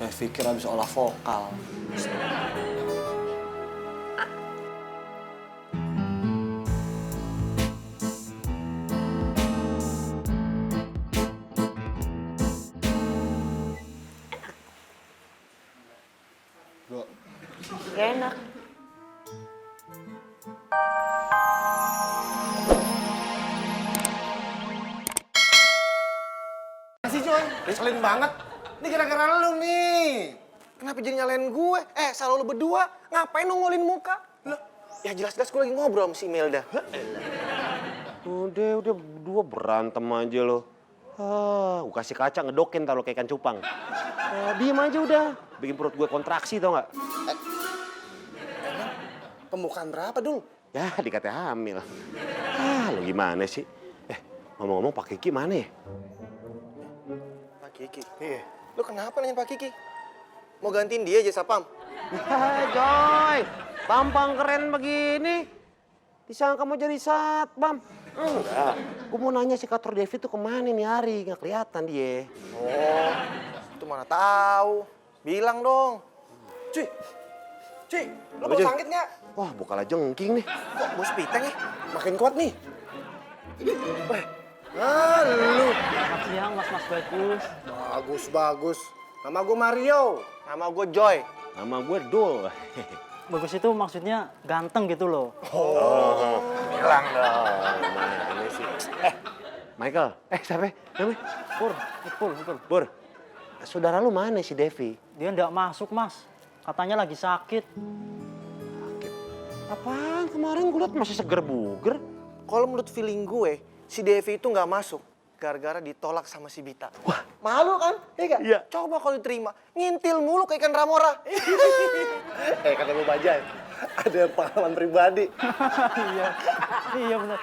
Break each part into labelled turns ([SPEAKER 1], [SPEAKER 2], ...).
[SPEAKER 1] Saya pikir habis olah vokal. Bro.
[SPEAKER 2] Gak enak.
[SPEAKER 3] Masih Coy, ngeselin banget. Ini gara-gara lu nih. Kenapa jadi nyalain gue? Selalu lu berdua. Ngapain nongolin muka? Loh, ya jelas-jelas gue lagi ngobrol sama si Imelda.
[SPEAKER 4] Udah berdua berantem aja lo. Gue kasih kaca ngedokin tau lo kayak ikan cupang. Diem aja udah, bikin perut gue kontraksi tau gak?
[SPEAKER 3] Pembukaan berapa, Dul?
[SPEAKER 4] Ya, dikatanya hamil. Lo gimana sih? Ngomong-ngomong Pak Kiki mana ya?
[SPEAKER 3] Pak Kiki? Iya. Lu kenapa nanya Pak Kiki? Mau gantiin dia aja, Sapam?
[SPEAKER 4] Joy, tampang keren begini. Disangka mau jadi satpam. Enggak, gue mau nanya si Kator Devi tuh kemana nih hari, nggak kelihatan dia.
[SPEAKER 3] Oh, itu mana tahu. Bilang dong. Cuy, lu mau sakit nggak?
[SPEAKER 4] Wah, bukalah jengking nih.
[SPEAKER 3] Kok bos piteng ya? Makin kuat nih. Lu.
[SPEAKER 5] Selamat siang, Mas Bagus.
[SPEAKER 3] Bagus. Nama gue Mario. Nama gue Joy.
[SPEAKER 4] Nama gue Dul.
[SPEAKER 5] Bagus itu maksudnya ganteng gitu loh.
[SPEAKER 4] Bilang dong. Mana sih? Michael. Siapa? Namanya?
[SPEAKER 5] Pur.
[SPEAKER 4] Pur. Saudara lu mana si Devi?
[SPEAKER 5] Dia nggak masuk, Mas. Katanya lagi sakit.
[SPEAKER 4] Apaan? Kemarin gue liat masih seger buger.
[SPEAKER 3] Kalau menurut feeling gue, si Devi itu nggak masuk gara-gara ditolak sama si Bita. Wah, malu kan? Iya nggak?
[SPEAKER 4] Iya.
[SPEAKER 3] Coba kalau diterima, ngintil mulu kayak ikan ramora. Kata lu Bajai, ada pengalaman pribadi.
[SPEAKER 5] Iya benar.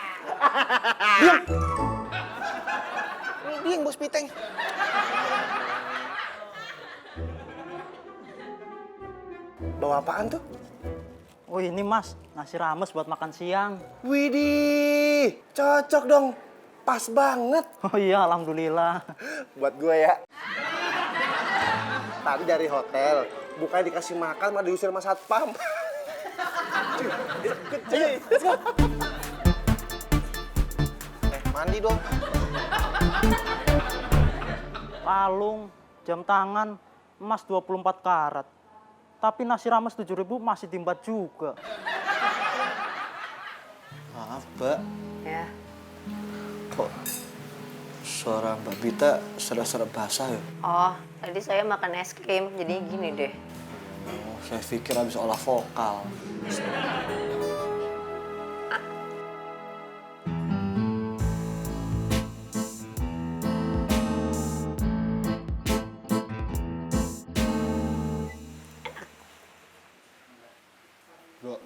[SPEAKER 3] Dia yang bos piteng. Bawa apaan tuh?
[SPEAKER 5] Oh ini Mas, nasi rames buat makan siang.
[SPEAKER 3] Widih, cocok dong. Pas banget.
[SPEAKER 5] Oh iya, alhamdulillah.
[SPEAKER 3] Buat gue ya. Tadi dari hotel, bukannya dikasih makan malah diusir sama satpam. Ayo, let's go. Mandi dong.
[SPEAKER 5] Palung, jam tangan, emas 24 karat. Tapi nasi rames 7.000 masih diembat juga.
[SPEAKER 1] Maaf, Mbak.
[SPEAKER 2] Ya.
[SPEAKER 1] Kok suara Mbak Bita serak-serak basah ya?
[SPEAKER 2] Oh, tadi saya makan es krim, jadi gini deh.
[SPEAKER 1] Oh, saya pikir habis olah vokal. Bro.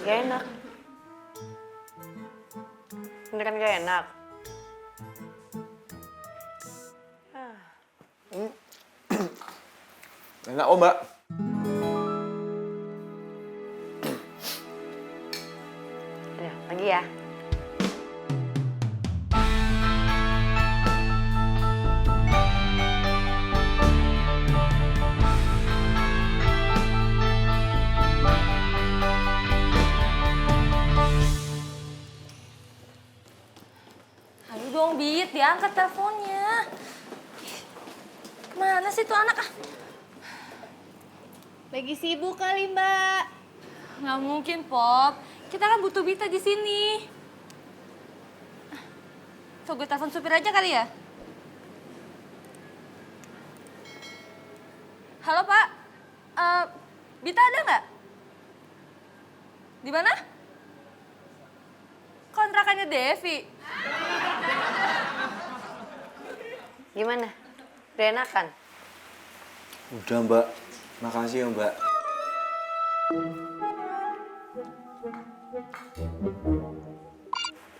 [SPEAKER 2] Gak enak. Beneran gak enak?
[SPEAKER 1] Enak, oh Mbak.
[SPEAKER 2] Udah, lagi ya.
[SPEAKER 6] Ayo dong, Bit, diangkat teleponnya. Kemana sih tuh anak?
[SPEAKER 7] Lagi sibuk kali, Mbak.
[SPEAKER 6] Nggak mungkin, Pop. Kita kan butuh Bita di sini. Tuh, gue telepon supir aja kali ya? Halo, Pak. Bita ada nggak? Di mana? Kontrakannya Devi.
[SPEAKER 2] Gimana? Udah enakan?
[SPEAKER 1] Udah, Mbak. Makasih ya, Mbak.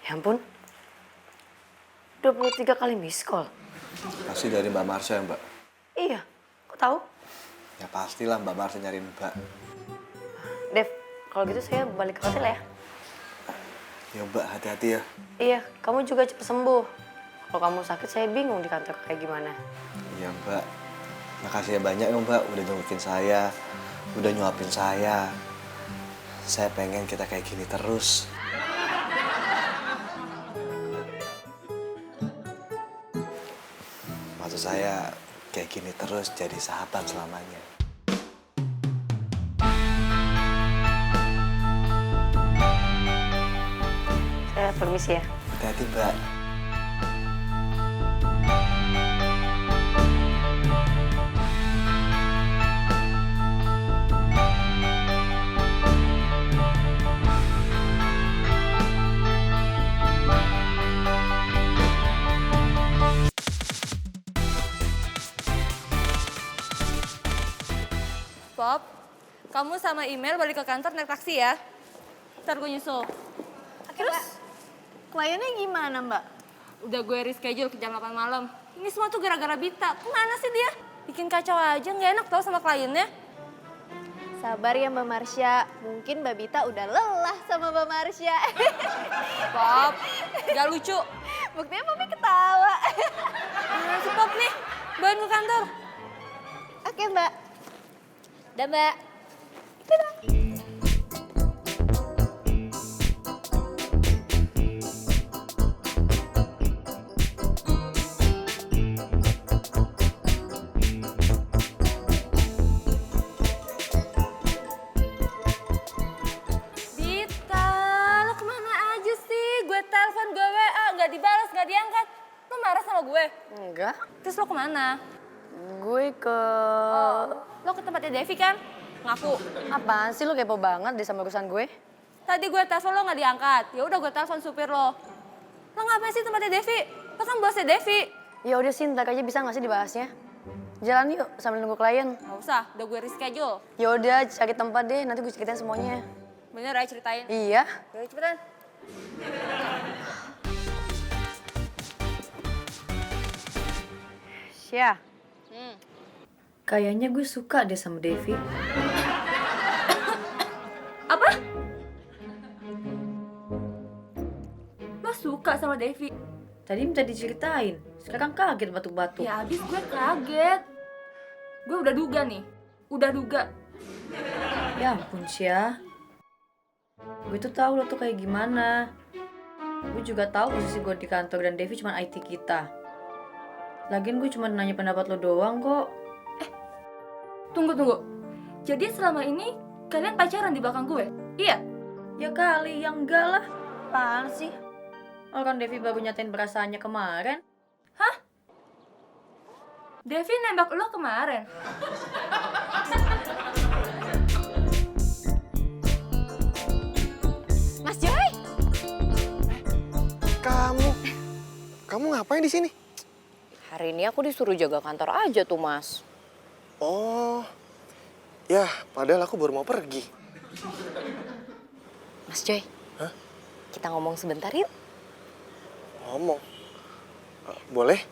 [SPEAKER 2] Ya ampun. 23 kali miss call.
[SPEAKER 1] Pasti dari Mbak Marsha ya, Mbak?
[SPEAKER 2] Iya, kok tahu?
[SPEAKER 1] Ya pastilah Mbak Marsha nyariin Mbak.
[SPEAKER 2] Dev, kalau gitu saya balik ke hotel ya.
[SPEAKER 1] Ya Mbak, hati-hati ya.
[SPEAKER 2] Iya, kamu juga cepet sembuh. Kalau kamu sakit, saya bingung di kantor kayak gimana.
[SPEAKER 1] Iya Mbak. Makasih ya banyak ya Mbak, udah jengukin saya, udah nyuapin saya. Saya pengen kita kayak gini terus. Maksud saya kayak gini terus jadi sahabat selamanya.
[SPEAKER 2] Saya permisi ya.
[SPEAKER 1] Hati-hati Mbak.
[SPEAKER 6] Pop, kamu sama email balik ke kantor naik taksi ya. Ntar gue nyusul.
[SPEAKER 7] Terus kliennya gimana mbak?
[SPEAKER 6] Udah gue reschedule ke jam 8 malam. Ini semua tuh gara-gara Bita. Kemana sih dia? Bikin kacau aja, nggak enak tau sama kliennya.
[SPEAKER 7] Sabar ya Mbak Marsha, mungkin Mbak Bita udah lelah sama Mbak Marsha.
[SPEAKER 6] Pop, gak lucu.
[SPEAKER 7] Buktinya Popi ketawa.
[SPEAKER 6] Mana sih Pop nih? Bawain ke kantor.
[SPEAKER 7] Oke Mbak. Dah Mbak.
[SPEAKER 6] Bita, lo kemana aja sih? Gue telepon, gue WA, nggak dibalas, nggak diangkat. Lo marah sama gue?
[SPEAKER 2] Enggak.
[SPEAKER 6] Terus lo kemana?
[SPEAKER 2] Gue ke...
[SPEAKER 6] Lo ke tempatnya Devi kan? Ngaku.
[SPEAKER 2] Apaan sih lu kepo banget deh sama urusan gue?
[SPEAKER 6] Tadi gue telepon lo nggak diangkat. Ya udah gue telepon supir lo. Lo ngapain sih tempatnya Devi? Lo kan bosnya Devi.
[SPEAKER 2] Ya udah sih, ntar aja bisa nggak sih dibahasnya? Jalan yuk sambil nunggu klien.
[SPEAKER 6] Gak usah, udah gue reschedule.
[SPEAKER 2] Ya udah cari tempat deh, nanti gue ceritain semuanya.
[SPEAKER 6] Bener ya ceritain?
[SPEAKER 2] Iya.
[SPEAKER 6] Yaudah cepetan.
[SPEAKER 2] Syah. Kayaknya gue suka deh sama Devi.
[SPEAKER 6] Apa? Lo suka sama Devi?
[SPEAKER 2] Tadi minta diceritain, sekarang kaget batuk-batuk.
[SPEAKER 6] Ya abis gue kaget. Gue udah duga nih. Udah duga.
[SPEAKER 2] Ya ampun Syah. Gue tuh tahu lo tuh kayak gimana. Gue juga tahu posisi gue di kantor dan Devi cuma IT kita. Lagian gue cuma nanya pendapat lo doang kok.
[SPEAKER 6] Tunggu. Jadi selama ini kalian pacaran di belakang gue? Iya?
[SPEAKER 2] Ya kali, yang enggak lah. Apaan sih? Orang Devi baru nyatain perasaannya kemarin.
[SPEAKER 6] Hah? Devi nembak lo kemarin?
[SPEAKER 7] Mas Joy.
[SPEAKER 3] Kamu ngapain di sini?
[SPEAKER 2] Hari ini aku disuruh jaga kantor aja tuh mas.
[SPEAKER 3] Oh, ya padahal aku baru mau pergi.
[SPEAKER 2] Mas Joy,
[SPEAKER 3] Hah?
[SPEAKER 2] kita ngomong sebentar yuk.
[SPEAKER 3] Ngomong? Boleh?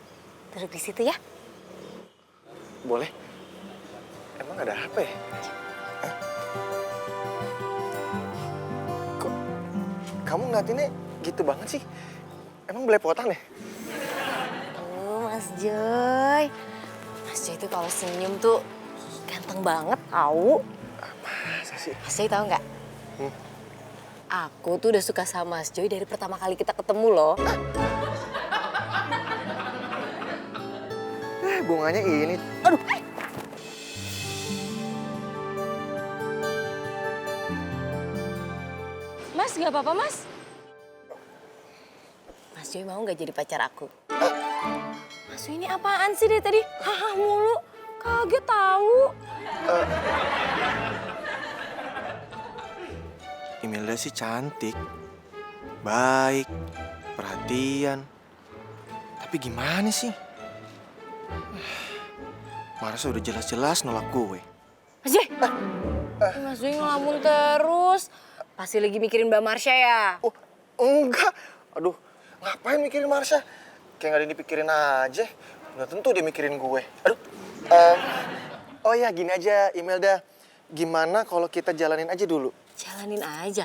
[SPEAKER 2] Duduk di situ ya.
[SPEAKER 3] Boleh. Emang ada apa ya? Hah? Kok kamu ngeliatinnya gitu banget sih? Emang belepotan ya?
[SPEAKER 2] Oh Mas Joy. Mas Joy tuh kalau senyum tuh ganteng banget tahu.
[SPEAKER 3] Masa sih?
[SPEAKER 2] Mas Joy tahu nggak? Aku tuh udah suka sama Mas Joy dari pertama kali kita ketemu loh.
[SPEAKER 3] Bunganya ini. Aduh.
[SPEAKER 2] Mas nggak apa-apa mas? Mas Joy mau nggak jadi pacar aku? Mas Joy ini apaan sih dari tadi? Haha mulu, kaget tahu.
[SPEAKER 3] Imelda sih cantik, baik, perhatian. Tapi gimana sih? Marsha udah jelas-jelas nolak gue.
[SPEAKER 2] Mas Joy, Mas Joy ngelamun terus. Pasti lagi mikirin Mbak Marsha ya?
[SPEAKER 3] Oh, enggak. Aduh, ngapain mikirin Marsha? Kayak nggak ada yang dipikirin aja. Udah tentu dia mikirin gue. Aduh. Oh ya, gini aja Imelda. Gimana kalau kita jalanin aja dulu?
[SPEAKER 2] Jalanin aja.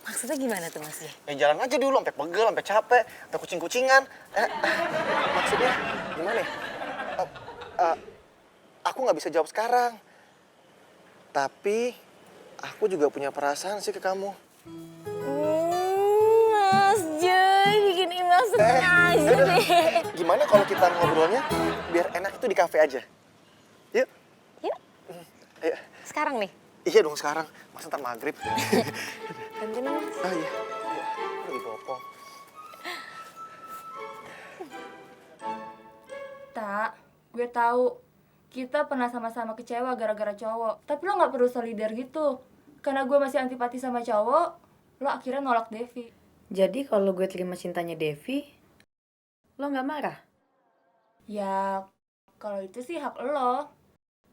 [SPEAKER 2] Maksudnya gimana tuh Mas Joy?
[SPEAKER 3] Ya jalan aja dulu, sampai pegel, sampai capek, sampai kucing-kucingan. Maksudnya gimana ya? aku nggak bisa jawab sekarang. Tapi aku juga punya perasaan sih ke kamu.
[SPEAKER 6] Mas Joy, bikin Email seneng aja
[SPEAKER 3] Aduh.
[SPEAKER 6] deh.
[SPEAKER 3] Gimana kalau kita ngobrolnya biar enak itu di kafe aja? Yuk.
[SPEAKER 6] Yuk,
[SPEAKER 3] Ayo.
[SPEAKER 6] sekarang nih.
[SPEAKER 3] Iya dong sekarang. Masa ntar maghrib.
[SPEAKER 6] Bantuin dong, Mas.
[SPEAKER 3] Oh iya. Lagi bopong.
[SPEAKER 8] Tak, gue tahu kita pernah sama-sama kecewa gara-gara cowok. Tapi lo nggak perlu solidar gitu. Karena gue masih antipati sama cowok, lo akhirnya nolak Devi.
[SPEAKER 2] Jadi kalau gue terima cintanya Devi, lo nggak marah?
[SPEAKER 8] Ya, kalau itu sih hak lo.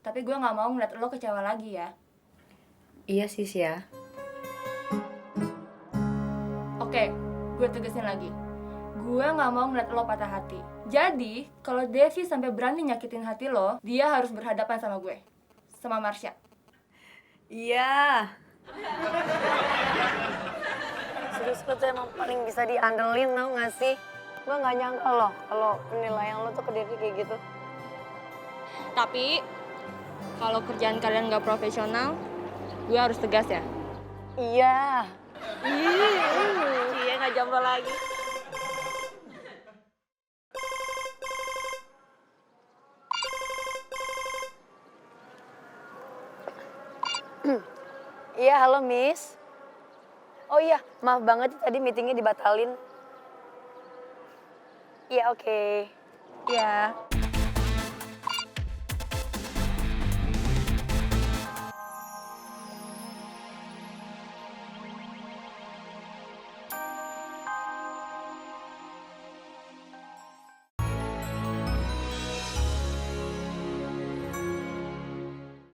[SPEAKER 8] Tapi gue nggak mau ngeliat lo kecewa lagi ya.
[SPEAKER 2] Iya sih ya.
[SPEAKER 8] Oke, gue tegesin lagi. Gue nggak mau ngeliat lo patah hati. Jadi, kalau Devi sampai berani nyakitin hati lo, dia harus berhadapan sama gue. Sama Marsha.
[SPEAKER 2] Iya.
[SPEAKER 7] Serius lo tuh emang paling bisa diandelin, tau gak sih? Gue gak nyangka loh kalau penilaian lo tuh ke Devi kayak gitu.
[SPEAKER 6] Tapi, kalau kerjaan kalian nggak profesional, gue harus tegas ya.
[SPEAKER 7] Iya.
[SPEAKER 6] Iya, nggak jomblo lagi.
[SPEAKER 7] Iya, halo Miss. Oh iya, maaf banget tadi meetingnya dibatalin. Iya, oke. Iya.